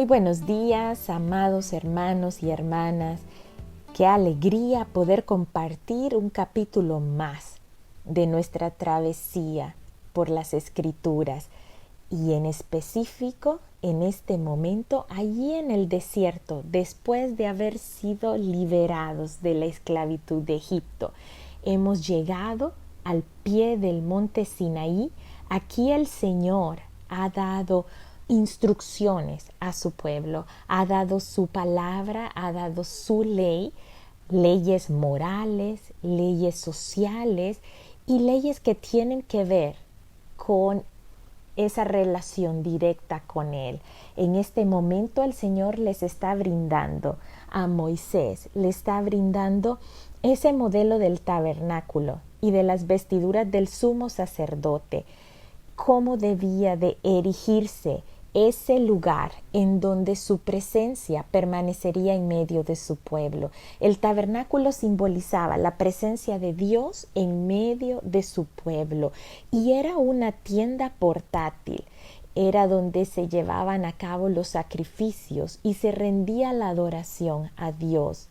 Muy buenos días, amados hermanos y hermanas. Qué alegría poder compartir un capítulo más de nuestra travesía por las Escrituras y en específico en este momento allí en el desierto, después de haber sido liberados de la esclavitud de Egipto. Hemos llegado al pie del monte Sinaí. Aquí el Señor ha dado instrucciones a su pueblo, ha dado su palabra, ha dado su ley, leyes morales, leyes sociales y leyes que tienen que ver con esa relación directa con Él. En este momento el Señor les está brindando a Moisés, le está brindando ese modelo del tabernáculo y de las vestiduras del sumo sacerdote, cómo debía de erigirse ese lugar en donde su presencia permanecería en medio de su pueblo. El tabernáculo simbolizaba la presencia de Dios en medio de su pueblo y era una tienda portátil. Era donde se llevaban a cabo los sacrificios y se rendía la adoración a Dios.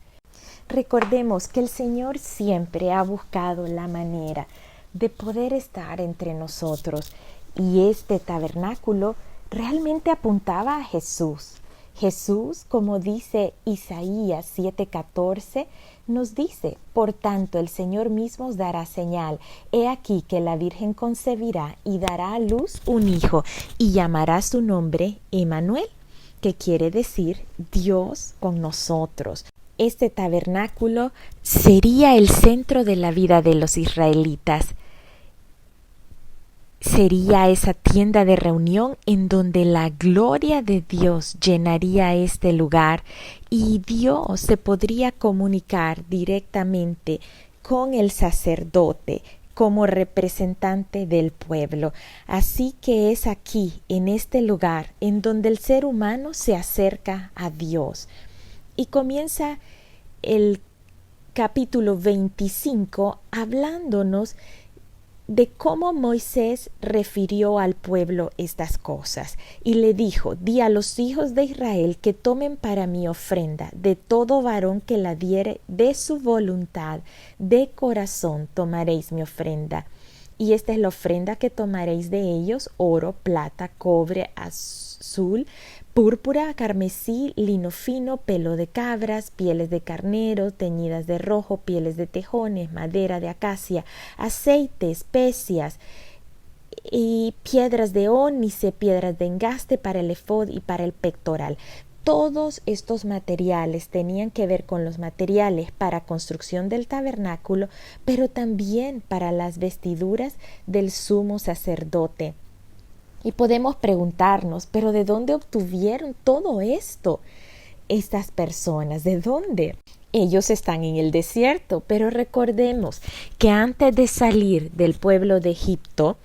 Recordemos que el Señor siempre ha buscado la manera de poder estar entre nosotros y este tabernáculo realmente apuntaba a Jesús. Jesús, como dice Isaías 7:14, nos dice: por tanto el Señor mismo os dará señal. He aquí que la Virgen concebirá y dará a luz un hijo y llamará su nombre Emmanuel, que quiere decir Dios con nosotros. Este tabernáculo sería el centro de la vida de los israelitas. Sería esa tienda de reunión en donde la gloria de Dios llenaría este lugar y Dios se podría comunicar directamente con el sacerdote como representante del pueblo. Así que es aquí, en este lugar, en donde el ser humano se acerca a Dios. Y comienza el capítulo 25 hablándonos de cómo Moisés refirió al pueblo estas cosas. Y le dijo: di a los hijos de Israel que tomen para mi ofrenda de todo varón que la diere de su voluntad, de corazón tomaréis mi ofrenda. Y esta es la ofrenda que tomaréis de ellos: oro, plata, cobre, azul, púrpura, carmesí, lino fino, pelo de cabras, pieles de carnero teñidas de rojo, pieles de tejones, madera de acacia, aceite, especias y piedras de ónice, piedras de engaste para el efod y para el pectoral. Todos estos materiales tenían que ver con los materiales para construcción del tabernáculo, pero también para las vestiduras del sumo sacerdote. Y podemos preguntarnos: ¿pero de dónde obtuvieron todo esto estas personas? ¿De dónde? Ellos están en el desierto, pero recordemos que antes de salir del pueblo de Egipto,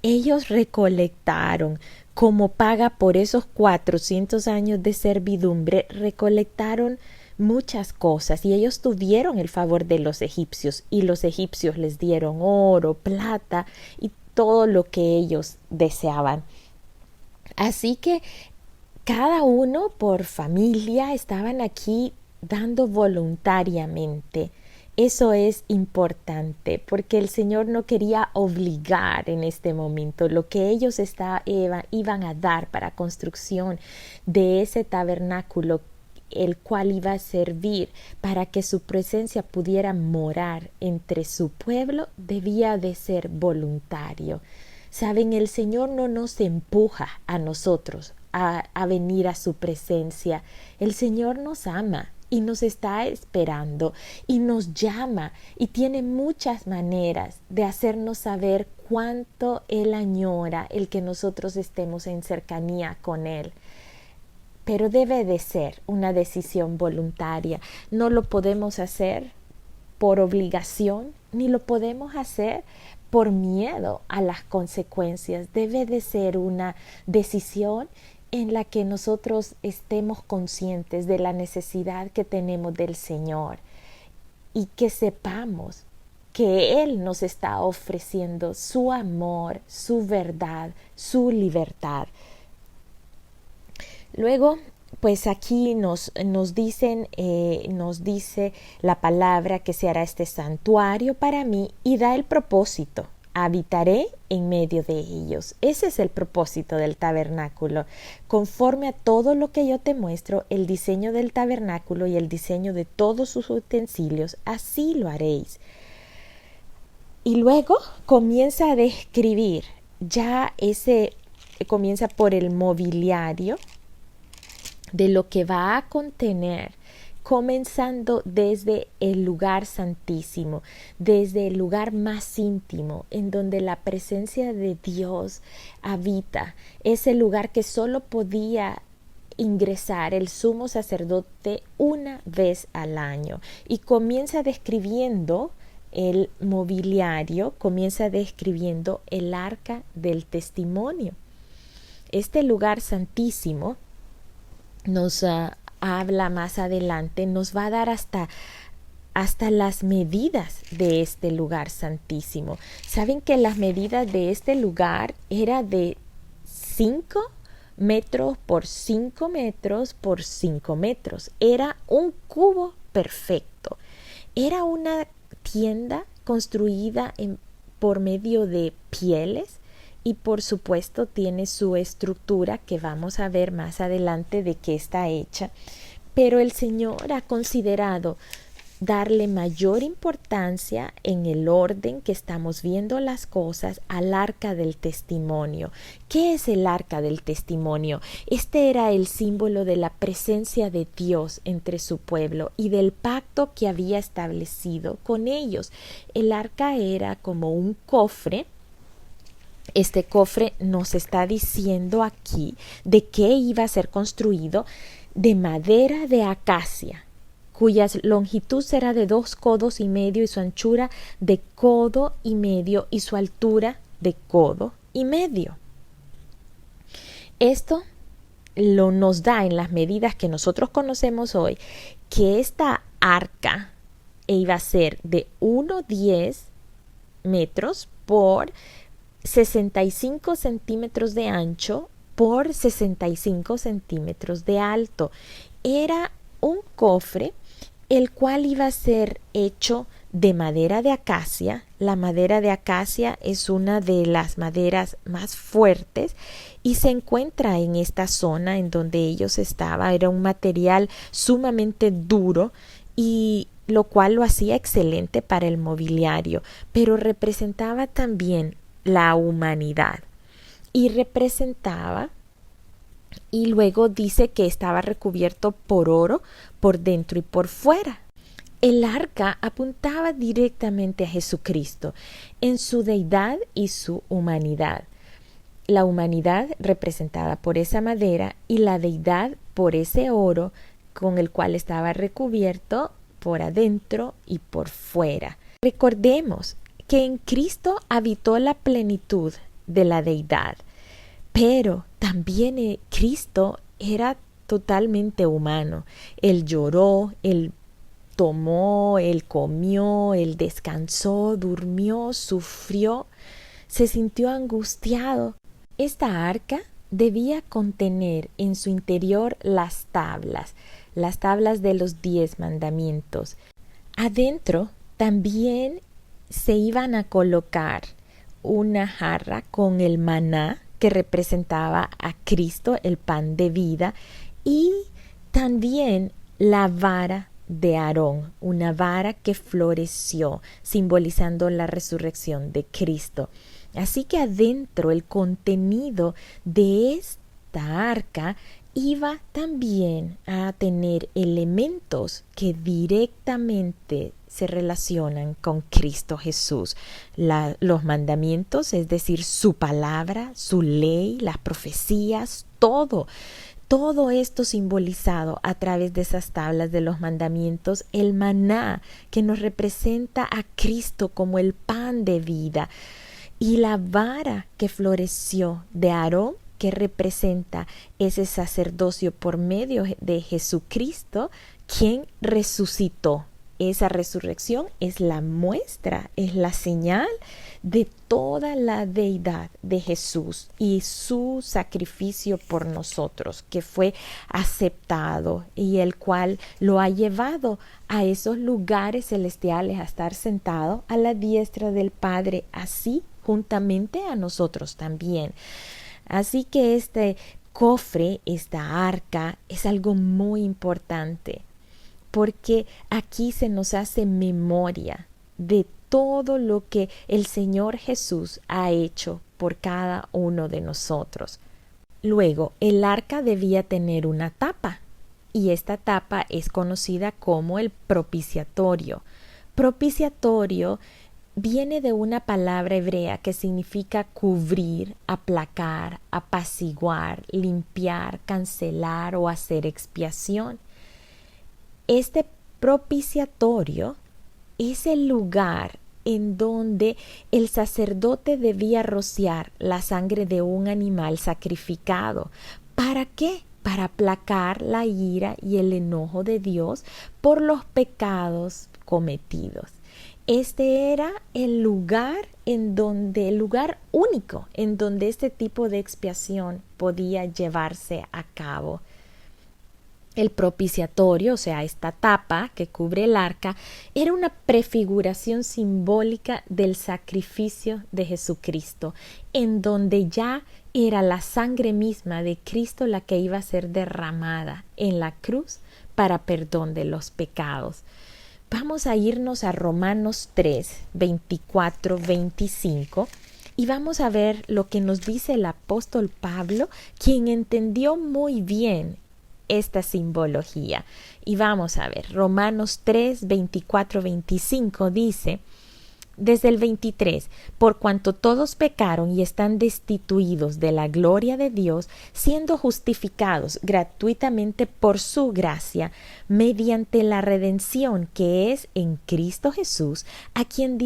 ellos recolectaron como paga por esos 400 años de servidumbre, recolectaron muchas cosas y ellos tuvieron el favor de los egipcios y los egipcios les dieron oro, plata y todo lo que ellos deseaban. Así que cada uno por familia estaban aquí dando voluntariamente. Eso es importante porque el Señor no quería obligar en este momento. Lo que ellos iban a dar para construcción de ese tabernáculo, el cual iba a servir para que su presencia pudiera morar entre su pueblo, debía de ser voluntario. Saben, el Señor no nos empuja a nosotros a venir a su presencia. El Señor nos ama y nos está esperando y nos llama y tiene muchas maneras de hacernos saber cuánto Él añora el que nosotros estemos en cercanía con Él. Pero debe de ser una decisión voluntaria. No lo podemos hacer por obligación, ni lo podemos hacer por miedo a las consecuencias. Debe de ser una decisión en la que nosotros estemos conscientes de la necesidad que tenemos del Señor y que sepamos que Él nos está ofreciendo su amor, su verdad, su libertad. Luego pues aquí nos dice la palabra que se hará este santuario para mí y da el propósito. Habitaré en medio de ellos. Ese es el propósito del tabernáculo. Conforme a todo lo que yo te muestro, el diseño del tabernáculo y el diseño de todos sus utensilios, así lo haréis. Y luego comienza a describir, comienza por el mobiliario de lo que va a contener, comenzando desde el lugar santísimo, desde el lugar más íntimo, en donde la presencia de Dios habita, ese lugar que solo podía ingresar el sumo sacerdote una vez al año. Y comienza describiendo el mobiliario, comienza describiendo el arca del testimonio. Este lugar santísimo nos habla más adelante, nos va a dar hasta las medidas de este lugar santísimo. Saben que las medidas de este lugar era de 5 metros por 5 metros por 5 metros. Era un cubo perfecto. Era una tienda construida por medio de pieles y por supuesto tiene su estructura que vamos a ver más adelante de qué está hecha. Pero el Señor ha considerado darle mayor importancia en el orden que estamos viendo las cosas al arca del testimonio. ¿Qué es el arca del testimonio? Este era el símbolo de la presencia de Dios entre su pueblo y del pacto que había establecido con ellos. El arca era como un cofre. Este cofre nos está diciendo aquí de qué iba a ser construido: de madera de acacia, cuya longitud será de 2 codos y medio y su anchura de 1,5 codos y su altura de 1,5 codos. Esto nos da en las medidas que nosotros conocemos hoy que esta arca iba a ser de 1,10 metros por 65 centímetros de ancho por 65 centímetros de alto. Era un cofre el cual iba a ser hecho de madera de acacia. La madera de acacia es una de las maderas más fuertes y se encuentra en esta zona en donde ellos estaban. Era un material sumamente duro y lo cual lo hacía excelente para el mobiliario, pero representaba también la humanidad y luego dice que estaba recubierto por oro por dentro y por fuera. El arca apuntaba directamente a Jesucristo en su deidad y su humanidad. La humanidad representada por esa madera y la deidad por ese oro con el cual estaba recubierto por adentro y por fuera. Recordemos que en Cristo habitó la plenitud de la deidad, pero también Cristo era totalmente humano. Él lloró, Él tomó, Él comió, Él descansó, durmió, sufrió, se sintió angustiado. Esta arca debía contener en su interior las tablas de los 10 mandamientos. Adentro también se iban a colocar una jarra con el maná que representaba a Cristo, el pan de vida, y también la vara de Aarón, una vara que floreció, simbolizando la resurrección de Cristo. Así que adentro el contenido de esta arca iba también a tener elementos que directamente se relacionan con Cristo Jesús. Los mandamientos, es decir, su palabra, su ley, las profecías, todo esto simbolizado a través de esas tablas de los mandamientos, el maná que nos representa a Cristo como el pan de vida, y la vara que floreció de Aarón, que representa ese sacerdocio por medio de Jesucristo, quien resucitó. Esa resurrección es la muestra, es la señal de toda la deidad de Jesús y su sacrificio por nosotros, que fue aceptado y el cual lo ha llevado a esos lugares celestiales, a estar sentado a la diestra del Padre, así juntamente a nosotros también. Así que este cofre, esta arca, es algo muy importante, porque aquí se nos hace memoria de todo lo que el Señor Jesús ha hecho por cada uno de nosotros. Luego, el arca debía tener una tapa, y esta tapa es conocida como el propiciatorio. Propiciatorio viene de una palabra hebrea que significa cubrir, aplacar, apaciguar, limpiar, cancelar o hacer expiación. Este propiciatorio es el lugar en donde el sacerdote debía rociar la sangre de un animal sacrificado. ¿Para qué? Para aplacar la ira y el enojo de Dios por los pecados cometidos. Este era el lugar único en donde este tipo de expiación podía llevarse a cabo. El propiciatorio, o sea, esta tapa que cubre el arca, era una prefiguración simbólica del sacrificio de Jesucristo, en donde ya era la sangre misma de Cristo la que iba a ser derramada en la cruz para perdón de los pecados. Vamos a irnos a Romanos 3, 24, 25 y vamos a ver lo que nos dice el apóstol Pablo, quien entendió muy bien esta simbología. Y vamos a ver, Romanos 3, 24, 25 dice, desde el 23, por cuanto todos pecaron y están destituidos de la gloria de Dios, siendo justificados gratuitamente por su gracia, mediante la redención que es en Cristo Jesús, a quien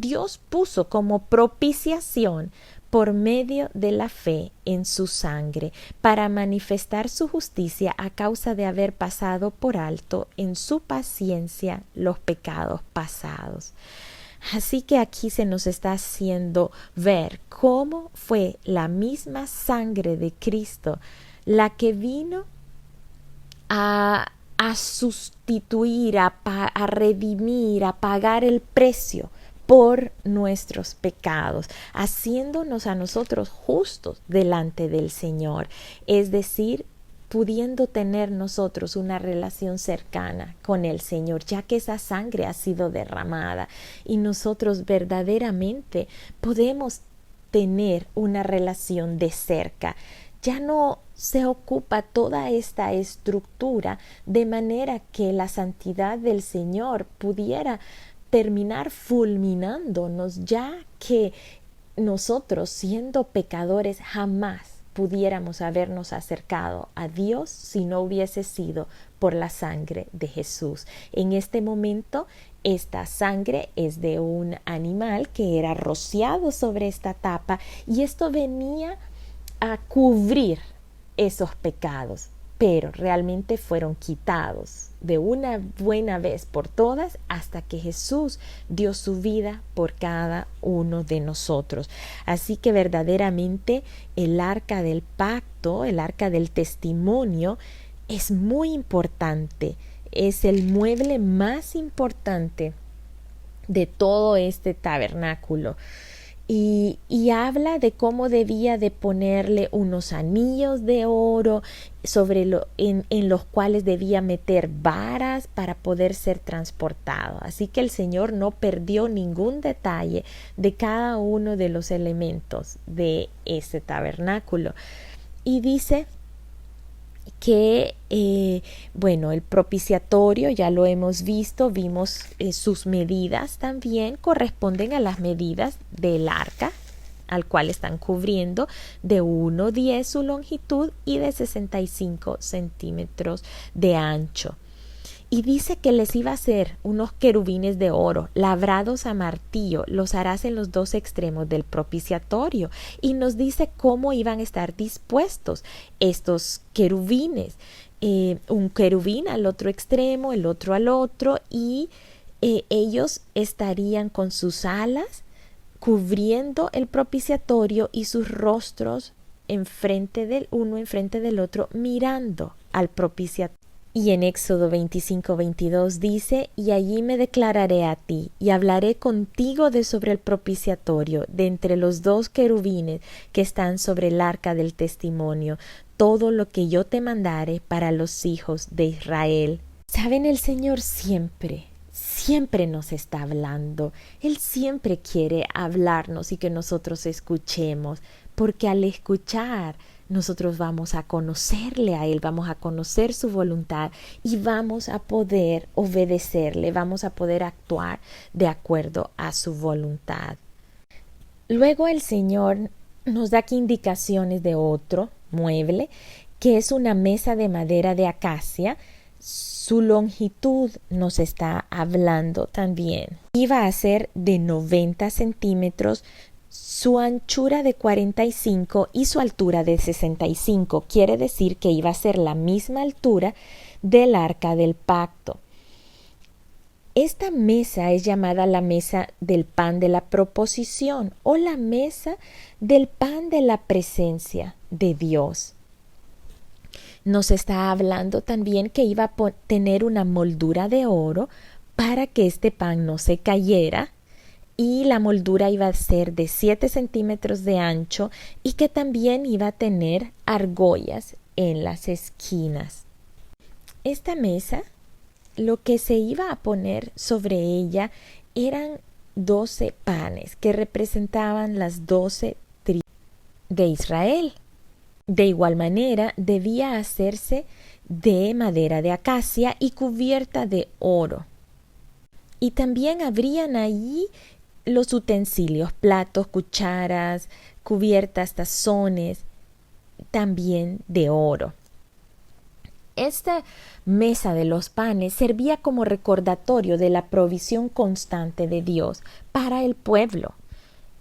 Dios puso como propiciación por medio de la fe en su sangre, para manifestar su justicia a causa de haber pasado por alto en su paciencia los pecados pasados. Así que aquí se nos está haciendo ver cómo fue la misma sangre de Cristo la que vino a sustituir, a redimir, a pagar el precio por nuestros pecados, haciéndonos a nosotros justos delante del Señor, es decir, pudiendo tener nosotros una relación cercana con el Señor, ya que esa sangre ha sido derramada y nosotros verdaderamente podemos tener una relación de cerca. Ya no se ocupa toda esta estructura de manera que la santidad del Señor pudiera terminar fulminándonos, ya que nosotros, siendo pecadores, jamás pudiéramos habernos acercado a Dios si no hubiese sido por la sangre de Jesús. En este momento, esta sangre es de un animal que era rociado sobre esta tapa y esto venía a cubrir esos pecados, pero realmente fueron quitados de una buena vez por todas hasta que Jesús dio su vida por cada uno de nosotros. Así que verdaderamente el arca del pacto, el arca del testimonio, es muy importante, es el mueble más importante de todo este tabernáculo. Y habla de cómo debía de ponerle unos anillos de oro en los cuales debía meter varas para poder ser transportado. Así que el Señor no perdió ningún detalle de cada uno de los elementos de este tabernáculo. Y dice que, el propiciatorio ya lo hemos visto, vimos sus medidas también corresponden a las medidas del arca, al cual están cubriendo, de 1,10 su longitud y de 65 centímetros de ancho. Y dice que les iba a hacer unos querubines de oro, labrados a martillo, los harás en los dos extremos del propiciatorio. Y nos dice cómo iban a estar dispuestos estos querubines. Un querubín al otro extremo, el otro al otro, y ellos estarían con sus alas cubriendo el propiciatorio y sus rostros enfrente del uno, enfrente del otro, mirando al propiciatorio. Y en Éxodo 25:22 dice: y allí me declararé a ti, y hablaré contigo de sobre el propiciatorio, de entre los dos querubines que están sobre el arca del testimonio, todo lo que yo te mandare para los hijos de Israel. Saben, el Señor siempre nos está hablando. Él siempre quiere hablarnos y que nosotros escuchemos, porque al escuchar nosotros vamos a conocerle a Él, vamos a conocer su voluntad y vamos a poder obedecerle, vamos a poder actuar de acuerdo a su voluntad. Luego el Señor nos da aquí indicaciones de otro mueble, que es una mesa de madera de acacia. Su longitud nos está hablando también. Iba a ser de 90 centímetros, su anchura de 45 y su altura de 65. Quiere decir que iba a ser la misma altura del arca del pacto. Esta mesa es llamada la mesa del pan de la proposición o la mesa del pan de la presencia de Dios. Nos está hablando también que iba a tener una moldura de oro para que este pan no se cayera, y la moldura iba a ser de 7 centímetros de ancho y que también iba a tener argollas en las esquinas. Esta mesa, lo que se iba a poner sobre ella eran 12 panes que representaban las 12 tribus de Israel. De igual manera, debía hacerse de madera de acacia y cubierta de oro. Y también habrían allí los utensilios, platos, cucharas, cubiertas, tazones, también de oro. Esta mesa de los panes servía como recordatorio de la provisión constante de Dios para el pueblo,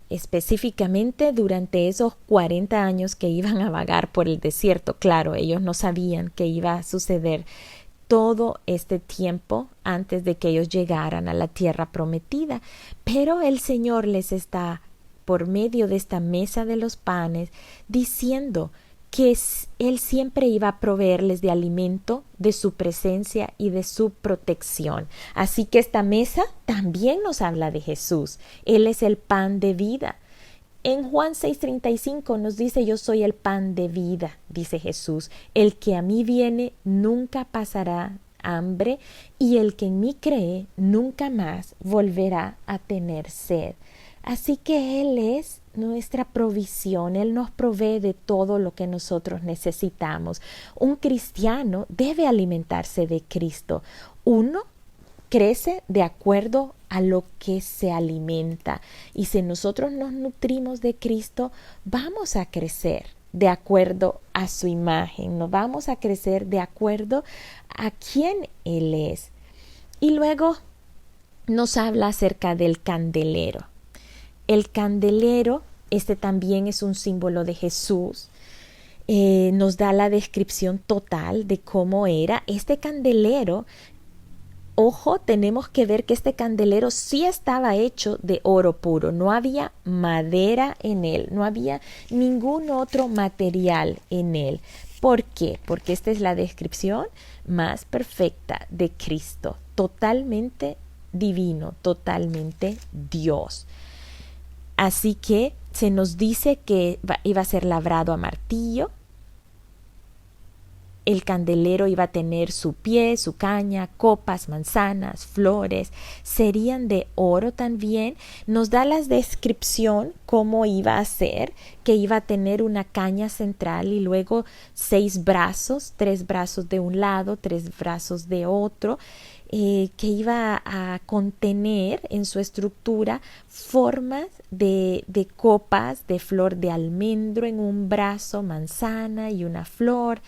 específicamente durante esos 40 años que iban a vagar por el desierto. Claro, ellos no sabían qué iba a suceder todo este tiempo antes de que ellos llegaran a la tierra prometida, pero el Señor les está, por medio de esta mesa de los panes, diciendo que Él siempre iba a proveerles de alimento, de su presencia y de su protección. Así que esta mesa también nos habla de Jesús. Él es el pan de vida. En Juan 6:35 nos dice: yo soy el pan de vida, dice Jesús. El que a mí viene nunca pasará hambre, y el que en mí cree nunca más volverá a tener sed. Así que Él es nuestra provisión. Él nos provee de todo lo que nosotros necesitamos. Un cristiano debe alimentarse de Cristo. Uno crece de acuerdo a lo que se alimenta, y si nosotros nos nutrimos de Cristo, vamos a crecer de acuerdo a su imagen, nos vamos a crecer de acuerdo a quién Él es. Y luego nos habla acerca del candelero. El candelero, este también es un símbolo de Jesús. Nos da la descripción total de cómo era este candelero. Ojo, tenemos que ver que este candelero sí estaba hecho de oro puro, no había madera en él, no había ningún otro material en él. ¿Por qué? Porque esta es la descripción más perfecta de Cristo, totalmente divino, totalmente Dios. Así que se nos dice que iba a ser labrado a martillo. El candelero iba a tener su pie, su caña, copas, manzanas, flores, serían de oro también. Nos da la descripción cómo iba a ser, que iba a tener una caña central y luego 6 brazos, 3 brazos de un lado, 3 brazos de otro, que iba a contener en su estructura formas de copas de flor de almendro en un brazo, manzana y una flor.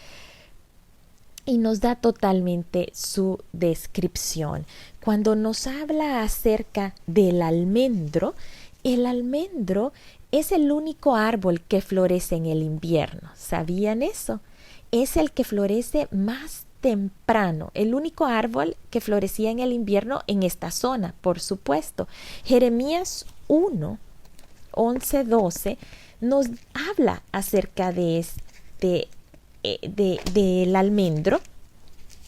Y nos da totalmente su descripción. Cuando nos habla acerca del almendro, el almendro es el único árbol que florece en el invierno. ¿Sabían eso? Es el que florece más temprano, el único árbol que florecía en el invierno en esta zona, por supuesto. Jeremías 1 11:12 nos habla acerca de del almendro.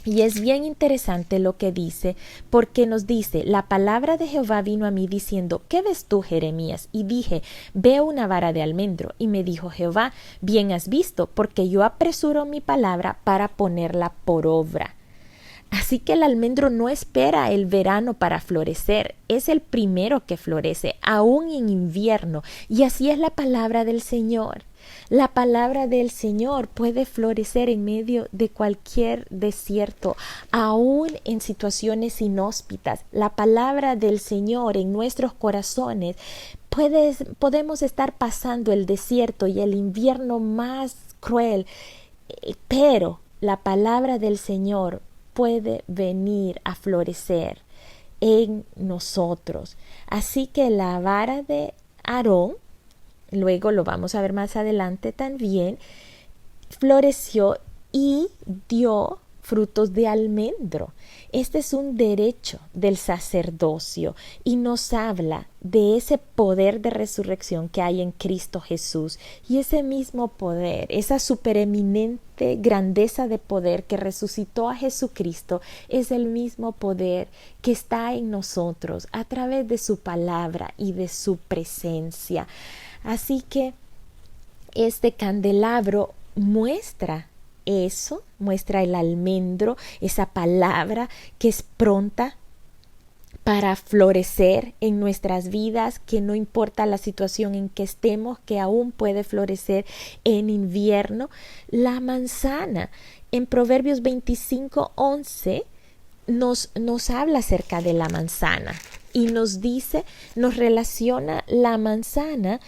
Y es bien interesante lo que dice, porque nos dice: la palabra de Jehová vino a mí diciendo, ¿qué ves tú, Jeremías? Y dije, veo una vara de almendro. Y me dijo Jehová, bien has visto, porque yo apresuro mi palabra para ponerla por obra. Así que el almendro no espera el verano para florecer, es el primero que florece, aún en invierno, y así es la palabra del Señor. La palabra del Señor puede florecer en medio de cualquier desierto, aún en situaciones inhóspitas. La palabra del Señor en nuestros corazones podemos estar pasando el desierto y el invierno más cruel, pero la palabra del Señor puede venir a florecer en nosotros. Así que la vara de Aarón, luego lo vamos a ver más adelante también, floreció y dio frutos de almendro. Este es un derecho del sacerdocio y nos habla de ese poder de resurrección que hay en Cristo Jesús, y ese mismo poder, esa supereminente grandeza de poder que resucitó a Jesucristo, es el mismo poder que está en nosotros a través de su palabra y de su presencia. Así que este candelabro muestra eso, muestra el almendro, esa palabra que es pronta para florecer en nuestras vidas, que no importa la situación en que estemos, que aún puede florecer en invierno. La manzana, en Proverbios 25:11, nos habla acerca de la manzana y nos dice, nos relaciona la manzana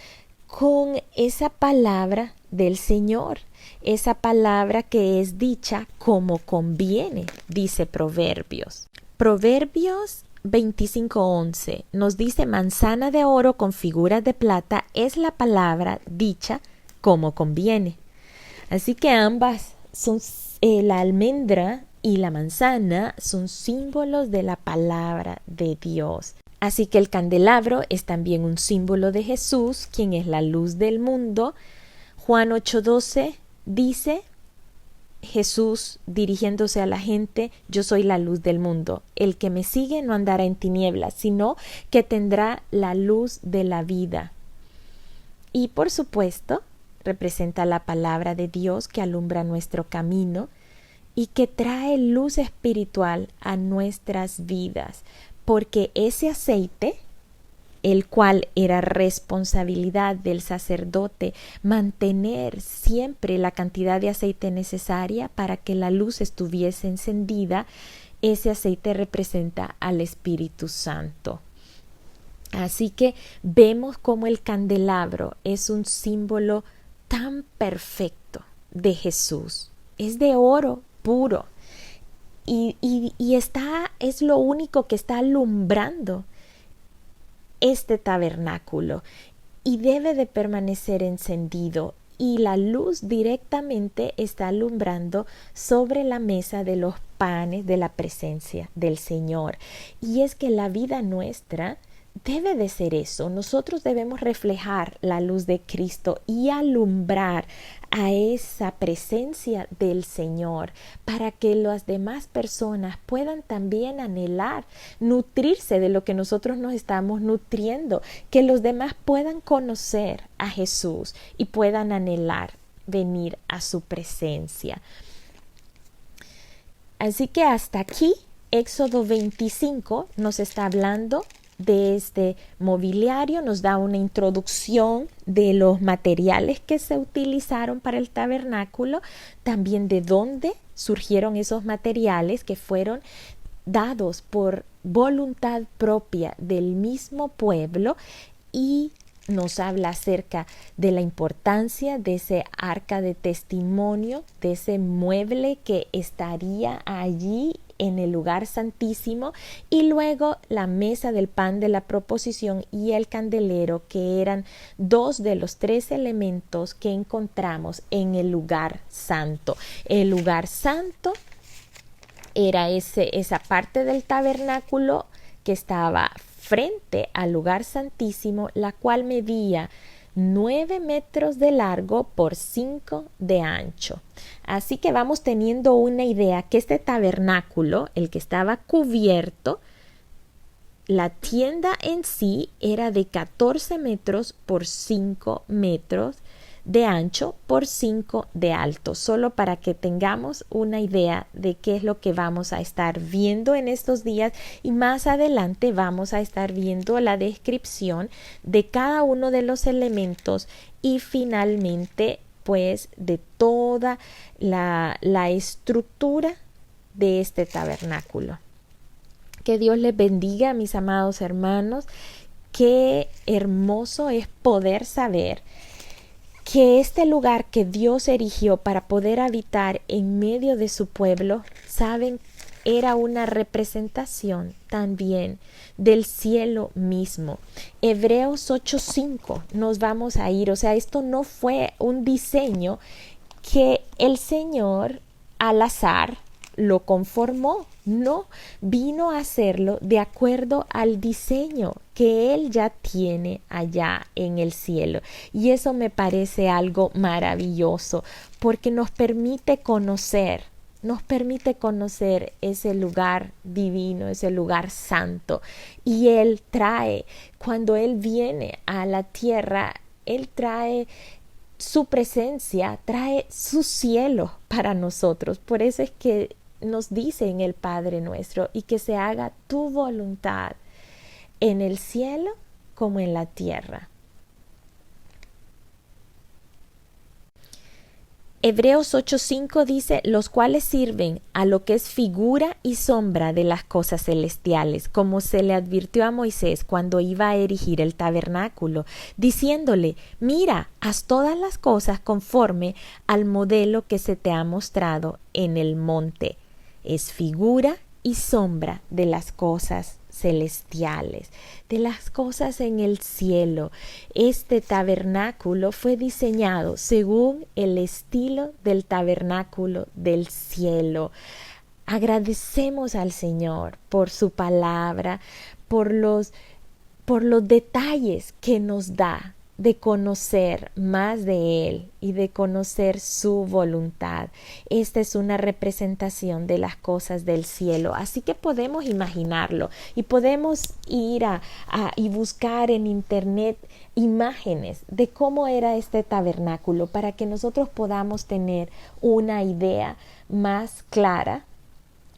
con esa palabra del Señor, esa palabra que es dicha como conviene, dice Proverbios. Proverbios 25:11 nos dice: manzana de oro con figuras de plata es la palabra dicha como conviene. Así que ambas son, la almendra y la manzana son símbolos de la palabra de Dios. Así que el candelabro es también un símbolo de Jesús, quien es la luz del mundo. Juan 8:12 dice Jesús, dirigiéndose a la gente: yo soy la luz del mundo. El que me sigue no andará en tinieblas, sino que tendrá la luz de la vida. Y por supuesto, representa la palabra de Dios que alumbra nuestro camino y que trae luz espiritual a nuestras vidas, porque ese aceite, el cual era responsabilidad del sacerdote mantener siempre la cantidad de aceite necesaria para que la luz estuviese encendida, ese aceite representa al Espíritu Santo. Así que vemos como el candelabro es un símbolo tan perfecto de Jesús. Es de oro puro y es lo único que está alumbrando este tabernáculo, y debe de permanecer encendido, y la luz directamente está alumbrando sobre la mesa de los panes de la presencia del Señor. Y es que la vida nuestra debe de ser eso. Nosotros debemos reflejar la luz de Cristo y alumbrar a esa presencia del Señor, para que las demás personas puedan también anhelar nutrirse de lo que nosotros nos estamos nutriendo, que los demás puedan conocer a Jesús y puedan anhelar venir a su presencia. Así que hasta aquí Éxodo 25 nos está hablando de este mobiliario, nos da una introducción de los materiales que se utilizaron para el tabernáculo, también de dónde surgieron esos materiales que fueron dados por voluntad propia del mismo pueblo, y nos habla acerca de la importancia de ese arca de testimonio, de ese mueble que estaría allí en el lugar santísimo, y luego la mesa del pan de la proposición y el candelero, que eran dos de los tres elementos que encontramos en el lugar santo. El lugar santo era esa parte del tabernáculo que estaba frente al lugar santísimo, la cual medía 9 metros de largo por 5 de ancho. Así que vamos teniendo una idea que este tabernáculo, el que estaba cubierto, la tienda en sí era de 14 metros por 5 metros de ancho por 5 de alto, solo para que tengamos una idea de qué es lo que vamos a estar viendo en estos días, y más adelante vamos a estar viendo la descripción de cada uno de los elementos y finalmente pues de toda la estructura de este tabernáculo. Que Dios les bendiga, mis amados hermanos. Qué hermoso es poder saber que este lugar que Dios erigió para poder habitar en medio de su pueblo, saben, era una representación también del cielo mismo. Hebreos 8:5 nos vamos a ir, o sea, esto no fue un diseño que el Señor al azar lo conformó, no, vino a hacerlo de acuerdo al diseño que Él ya tiene allá en el cielo. Y eso me parece algo maravilloso, porque nos permite conocer ese lugar divino, ese lugar santo. Y Él trae, cuando Él viene a la tierra, Él trae su presencia, trae su cielo para nosotros. Por eso es que nos dice en el Padre Nuestro: y que se haga tu voluntad en el cielo como en la tierra. Hebreos 8:5 dice: los cuales sirven a lo que es figura y sombra de las cosas celestiales, como se le advirtió a Moisés cuando iba a erigir el tabernáculo, diciéndole: mira, haz todas las cosas conforme al modelo que se te ha mostrado en el monte. Es figura y sombra de las cosas celestiales, de las cosas en el cielo. Este tabernáculo fue diseñado según el estilo del tabernáculo del cielo. Agradecemos al Señor por su palabra, por los detalles que nos da de conocer más de Él y de conocer su voluntad. Esta es una representación de las cosas del cielo, así que podemos imaginarlo y podemos ir y buscar en internet imágenes de cómo era este tabernáculo para que nosotros podamos tener una idea más clara,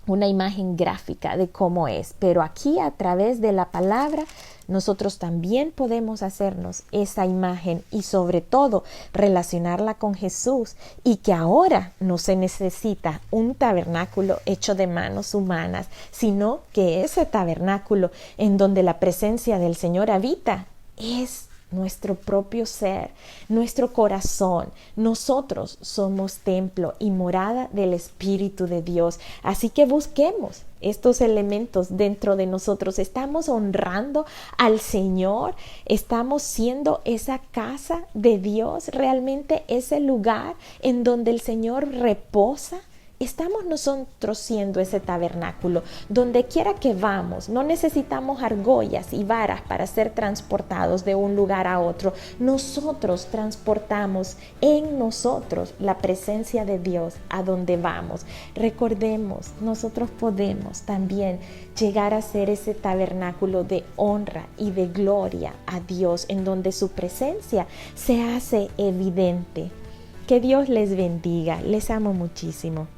una imagen gráfica de cómo es. Pero aquí, a través de la palabra, nosotros también podemos hacernos esa imagen y sobre todo relacionarla con Jesús, y que ahora no se necesita un tabernáculo hecho de manos humanas, sino que ese tabernáculo en donde la presencia del Señor habita es nuestro propio ser, nuestro corazón. Nosotros somos templo y morada del Espíritu de Dios. Así que busquemos estos elementos dentro de nosotros. ¿Estamos honrando al Señor? ¿Estamos siendo esa casa de Dios? ¿Realmente ese lugar en donde el Señor reposa? Estamos nosotros siendo ese tabernáculo. Donde quiera que vamos, no necesitamos argollas y varas para ser transportados de un lugar a otro. Nosotros transportamos en nosotros la presencia de Dios a donde vamos. Recordemos, nosotros podemos también llegar a ser ese tabernáculo de honra y de gloria a Dios, en donde su presencia se hace evidente. Que Dios les bendiga. Les amo muchísimo.